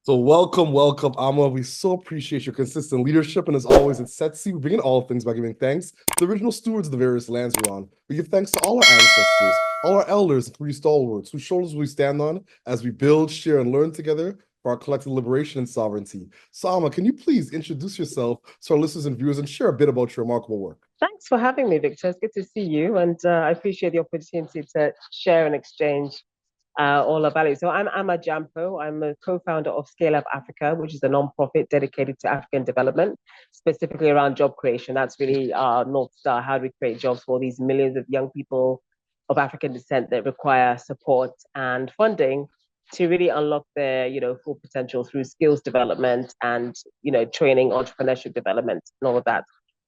So welcome, Amma. We so appreciate your consistent leadership, and as always, at Setsi, we begin all things by giving thanks to the original stewards of the various lands we're on. We give thanks to all our ancestors, all our elders, and three stalwarts, whose shoulders we stand on as we build, share, and learn together for our collective liberation and sovereignty. So, Amma, can you please introduce yourself to our listeners and viewers and share a bit about your remarkable work? Thanks for having me, Victor. It's good to see you, and I appreciate the opportunity to share and exchange all our values. So I'm Amma Gyampo. I'm a co-founder of Scale Up Africa, which is a non-profit dedicated to African development, specifically around job creation. That's really our North Star. How do we create jobs for these millions of young people of African descent that require support and funding to really unlock their, full potential through skills development and, training, entrepreneurship development, and all of that.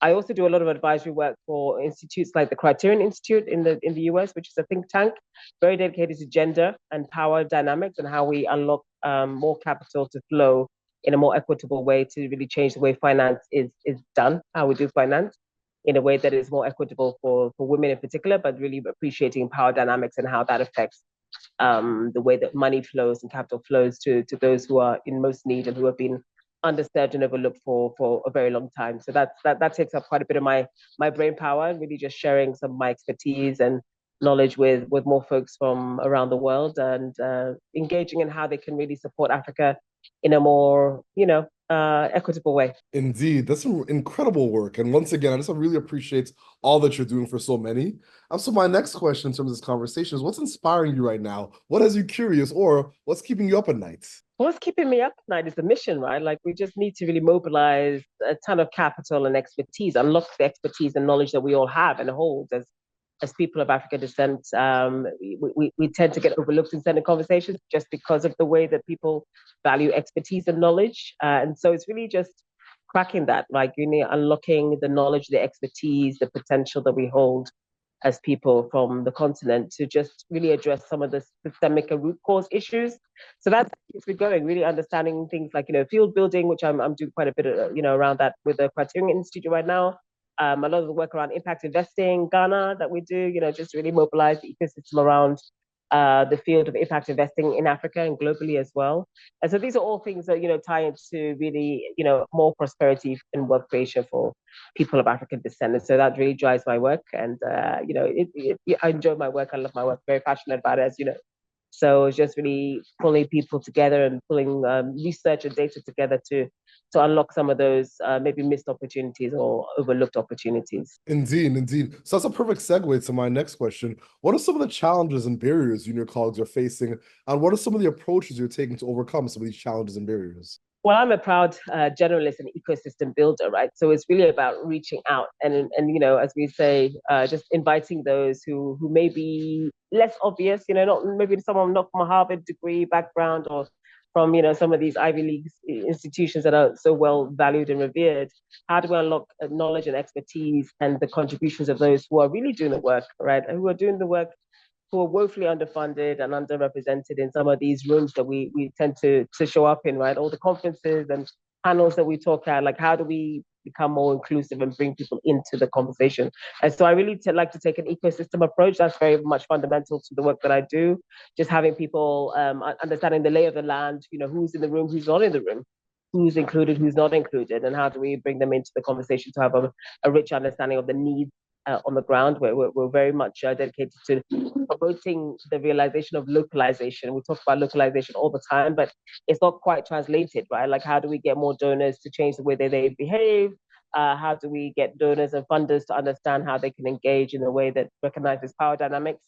I also do a lot of advisory work for institutes like the Criterion Institute in the US, which is a think tank very dedicated to gender and power dynamics and how we unlock more capital to flow in a more equitable way to really change the way finance is done, how we do finance in a way that is more equitable for women in particular, but really appreciating power dynamics and how that affects the way that money flows and capital flows to those who are in most need and who have been underserved and overlooked for a very long time. So that takes up quite a bit of my brain power, and really just sharing some of my expertise and knowledge with more folks from around the world, and engaging in how they can really support Africa in a more equitable way. Indeed, that's some incredible work. And once again, I just really appreciate all that you're doing for so many. So my next question in terms of this conversation is what's inspiring you right now? What has you curious or what's keeping you up at night? What's keeping me up at night is the mission, right? Like we just need to really mobilize a ton of capital and expertise, unlock the expertise and knowledge that we all have and hold as people of African descent. We tend to get overlooked in certain conversations just because of the way that people value expertise and knowledge. And so it's really just cracking that, like you know, unlocking the knowledge, the expertise, the potential that we hold as people from the continent to just really address some of the systemic and root cause issues. So that's keeps me going, really understanding things like, field building, which I'm doing quite a bit of, around that with the Criterion Institute right now. A lot of the work around impact investing, Ghana that we do, just really mobilize the ecosystem around the field of impact investing in Africa and globally as well. And so these are all things that, tie into really, more prosperity and wealth creation for people of African descent. And so that really drives my work. And, I enjoy my work. I love my work, very passionate about it, as you know. So it's just really pulling people together and pulling research and data together to unlock some of those maybe missed opportunities or overlooked opportunities. Indeed, indeed. So that's a perfect segue to my next question. What are some of the challenges and barriers you and your colleagues are facing, and what are some of the approaches you're taking to overcome some of these challenges and barriers? Well, I'm a proud generalist and ecosystem builder, right? So it's really about reaching out and as we say, just inviting those who may be less obvious, not maybe someone not from a Harvard degree background or from some of these Ivy League institutions that are so well valued and revered. How do we unlock knowledge and expertise and the contributions of those who are really doing the work, right? And who are doing the work who are woefully underfunded and underrepresented in some of these rooms that we tend to show up in, right? All the conferences and panels that we talk at, like how do we become more inclusive and bring people into the conversation? And so I really like to take an ecosystem approach. That's very much fundamental to the work that I do. Just having people understanding the lay of the land, who's in the room, who's not in the room, who's included, who's not included, and how do we bring them into the conversation to have a rich understanding of the needs on the ground. We're very much dedicated to promoting the realization of localization. We talk about localization all the time, but it's not quite translated, right? Like, how do we get more donors to change the way they behave? How do we get donors and funders to understand how they can engage in a way that recognizes power dynamics?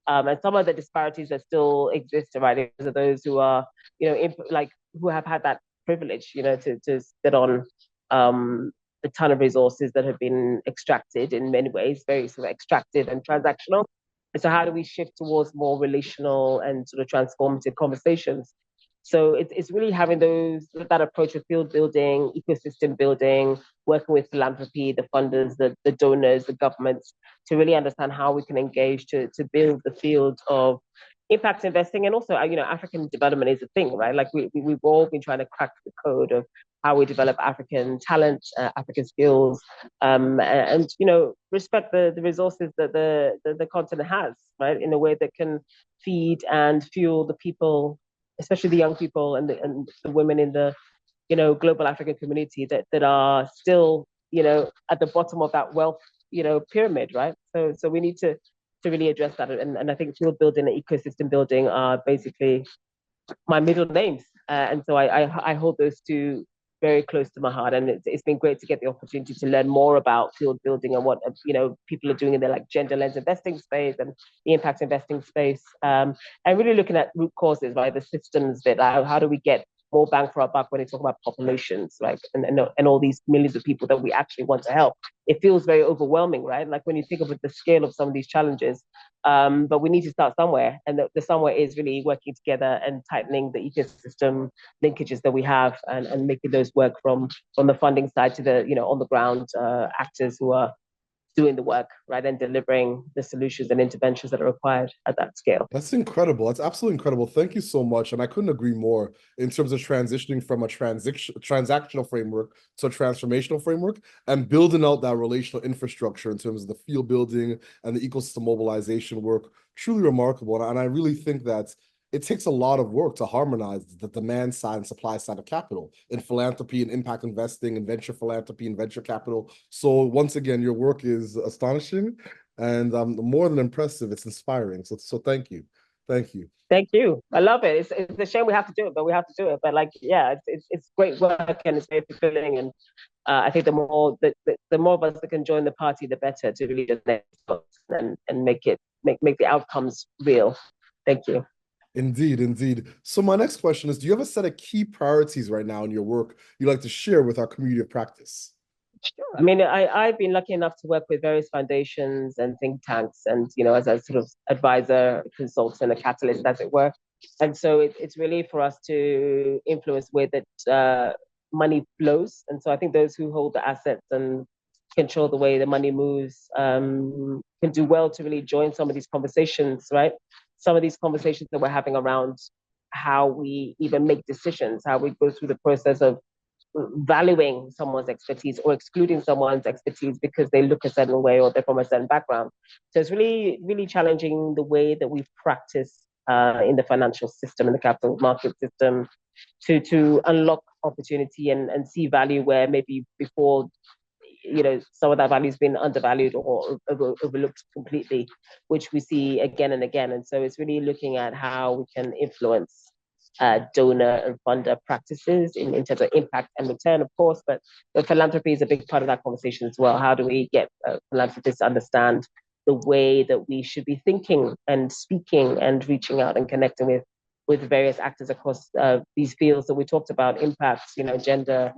And some of the disparities that still exist, right? Are those who are, who have had that privilege, to sit on a ton of resources that have been extracted in many ways, very sort of extractive and transactional. And so, how do we shift towards more relational and sort of transformative conversations? So it's really having that approach of field building, ecosystem building, working with philanthropy, the funders, the donors, the governments, to really understand how we can engage to build the field of impact investing. And also, African development is a thing, right? Like we've all been trying to crack the code of how we develop African talent, African skills, and respect the resources that the continent has, right, in a way that can feed and fuel the people especially the young people and the women in the global African community that are still at the bottom of that wealth pyramid, right? So we need to really address that, and I think field building and ecosystem building are basically my middle names. And so I hold those two very close to my heart. And it's been great to get the opportunity to learn more about field building and what people are doing in their like gender lens investing space and the impact investing space. And really looking at root causes, right? The systems that how do we get more bang for our buck when we talk about populations, like and all these millions of people that we actually want to help. It feels very overwhelming, right? Like when you think of the scale of some of these challenges, but we need to start somewhere, and the somewhere is really working together and tightening the ecosystem linkages that we have, and making those work from the funding side to the on the ground actors who are doing the work, right, and delivering the solutions and interventions that are required at that scale. That's incredible. That's absolutely incredible. Thank you so much. And I couldn't agree more in terms of transitioning from a transactional framework to a transformational framework and building out that relational infrastructure in terms of the field building and the ecosystem mobilization work. Truly remarkable. And I really think that it takes a lot of work to harmonize the demand side and supply side of capital in philanthropy and impact investing and venture philanthropy and venture capital. So once again, your work is astonishing and more than impressive. It's inspiring. So thank you. Thank you. Thank you. I love it. It's a shame we have to do it, but we have to do it. But like, yeah, it's great work and it's very fulfilling. And I think the more of us that can join the party, the better to really just and make the outcomes real. Thank you. Indeed, indeed. So my next question is, do you have a set of key priorities right now in your work you'd like to share with our community of practice? Sure. I mean, I've been lucky enough to work with various foundations and think tanks, and as a sort of advisor, consultant, a catalyst, as it were. And so it's really for us to influence where that money flows. And so I think those who hold the assets and control the way the money moves can do well to really join some of these conversations, right? Some of these conversations that we're having around how we even make decisions, how we go through the process of valuing someone's expertise or excluding someone's expertise because they look a certain way or they're from a certain background. So it's really, really challenging the way that we practice in the financial system, in the capital market system, to unlock opportunity and see value where maybe before some of that value has been undervalued or overlooked completely, which we see again and again. And so it's really looking at how we can influence donor and funder practices in terms of impact and return, of course, but philanthropy is a big part of that conversation as well. How do we get philanthropists to understand the way that we should be thinking and speaking and reaching out and connecting with various actors across these fields that we talked about, impacts, gender,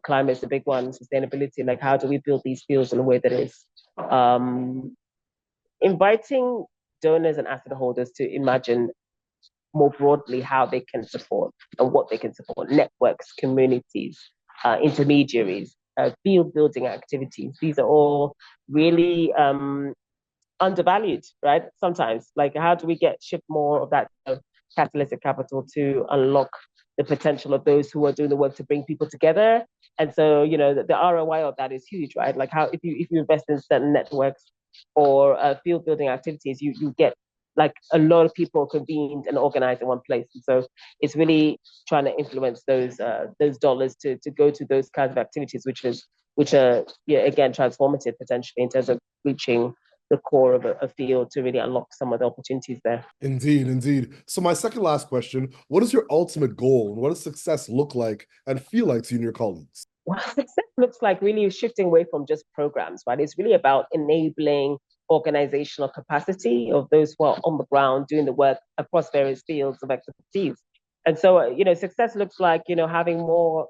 climate is a big one, sustainability, like how do we build these fields in a way that is inviting donors and asset holders to imagine more broadly how they can support and what they can support, networks, communities, intermediaries, field building activities. These are all really undervalued, right? Sometimes, like how do we shift more of that catalytic capital to unlock the potential of those who are doing the work to bring people together? And so, the ROI of that is huge, right? Like how if you invest in certain networks or field building activities, you get like a lot of people convened and organized in one place. And so it's really trying to influence those dollars to go to those kinds of activities, which are again transformative potentially in terms of reaching the core of a field to really unlock some of the opportunities there. Indeed, indeed. So my second last question, what is your ultimate goal and what does success look like and feel like to you and your colleagues? Well, success looks like really shifting away from just programs, right? It's really about enabling organizational capacity of those who are on the ground doing the work across various fields of expertise. And so, success looks like, having more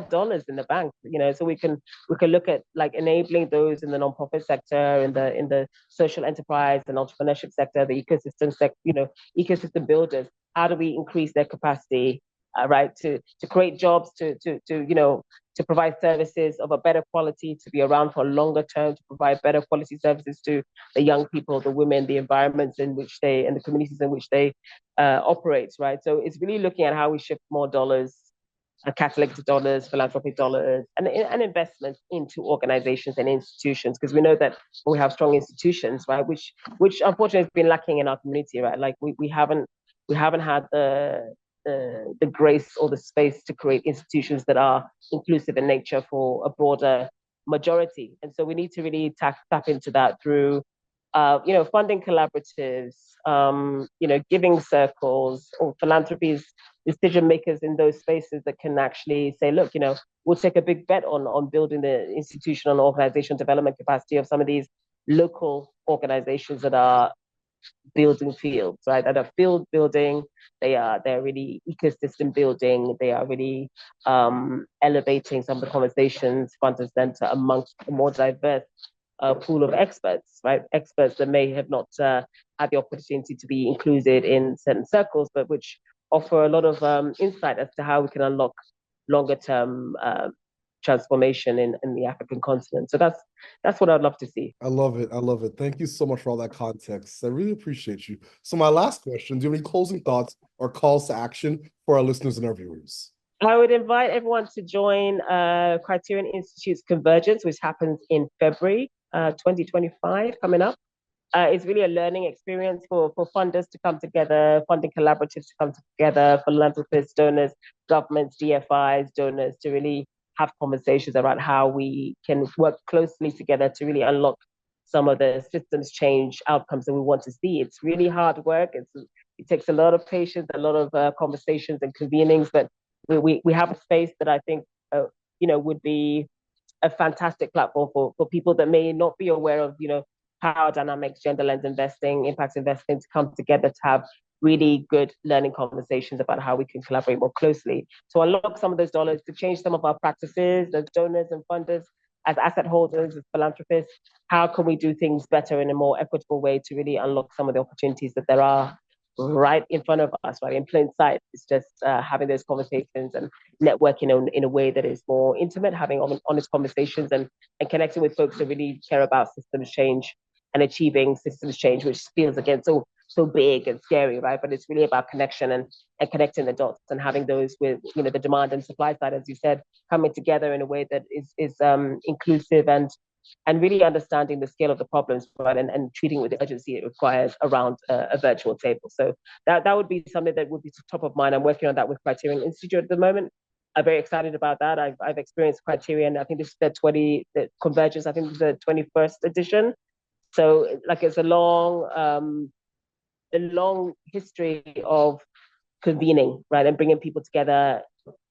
dollars in the bank, so we can look at like enabling those in the nonprofit sector, in the social enterprise and entrepreneurship sector, the ecosystem sector, ecosystem builders. How do we increase their capacity, right, to create jobs, to provide services of a better quality, to be around for a longer term, to provide better quality services to the young people, the women, the environments in which they, and the communities in which they operate, right? So it's really looking at how we shift more dollars, catalytic dollars, philanthropic dollars, and investments into organizations and institutions, because we know that we have strong institutions, right, which unfortunately has been lacking in our community, right? Like we haven't had the grace or the space to create institutions that are inclusive in nature for a broader majority. And so we need to really tap into that through funding collaboratives, giving circles or philanthropies, decision makers in those spaces that can actually say, look, we'll take a big bet on building the institutional and organizational development capacity of some of these local organizations that are building fields, right? That are field building. They're really ecosystem building. They are really elevating some of the conversations front and center amongst a more diverse pool of experts, right? Experts that may have not had the opportunity to be included in certain circles, but which offer a lot of insight as to how we can unlock longer term transformation in the African continent. So that's what I'd love to see. I love it. I love it. Thank you so much for all that context. I really appreciate you. So my last question, do you have any closing thoughts or calls to action for our listeners and our viewers? I would invite everyone to join Criterion Institute's Convergence, which happens in February 2025, coming up. It's really a learning experience for funders to come together, funding collaboratives to come together, philanthropists, donors, governments, DFIs, donors to really have conversations around how we can work closely together to really unlock some of the systems change outcomes that we want to see. It's really hard work. It takes a lot of patience, a lot of conversations and convenings, but we have a space that I think would be a fantastic platform for people that may not be aware of power dynamics, gender lens investing, impact investing to come together to have really good learning conversations about how we can collaborate more closely to unlock some of those dollars, to change some of our practices as donors and funders, as asset holders, as philanthropists. How can we do things better in a more equitable way to really unlock some of the opportunities that there are right in front of us, right in plain sight? It's just having those conversations and networking in a way that is more intimate, having honest conversations and connecting with folks that really care about systems change and achieving systems change, which feels again so big and scary, right? But it's really about connection and connecting the dots and having those with the demand and supply side, as you said, coming together in a way that is inclusive and really understanding the scale of the problems, right, and treating with the urgency it requires around a virtual table. So that would be something that would be top of mind. I'm working on that with Criterion Institute at the moment. I'm very excited about that. I've experienced Criterion. I think this is the Convergence. I think this is the 21st edition. So like it's a long history of convening, right, and bringing people together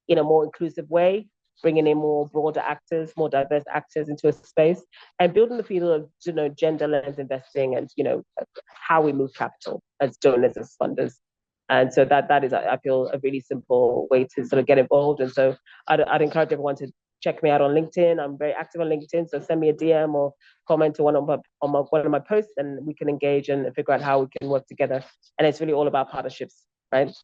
in a more inclusive way, bringing in more broader actors, more diverse actors into a space, and building the field of gender lens investing and how we move capital as donors, as funders. And so that is, I feel, a really simple way to sort of get involved. And so I'd encourage everyone to check me out on LinkedIn. I'm very active on LinkedIn, so send me a DM or comment to one of my posts, and we can engage and figure out how we can work together. And it's really all about partnerships, right?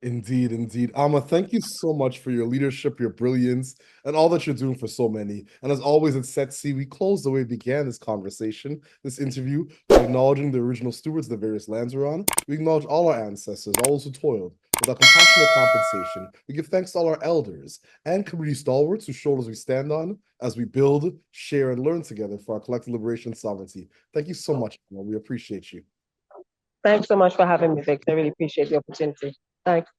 Indeed, indeed. Amma, thank you so much for your leadership, your brilliance, and all that you're doing for so many. And as always at SETC, we close the way we began this conversation, this interview, by acknowledging the original stewards of the various lands we're on. We acknowledge all our ancestors, all those who toiled. Without compassionate compensation, we give thanks to all our elders and community stalwarts whose shoulders we stand on as we build, share, and learn together for our collective liberation and sovereignty. Thank you so much, Amma. We appreciate you. Thanks so much for having me, Vic. I really appreciate the opportunity. Thanks.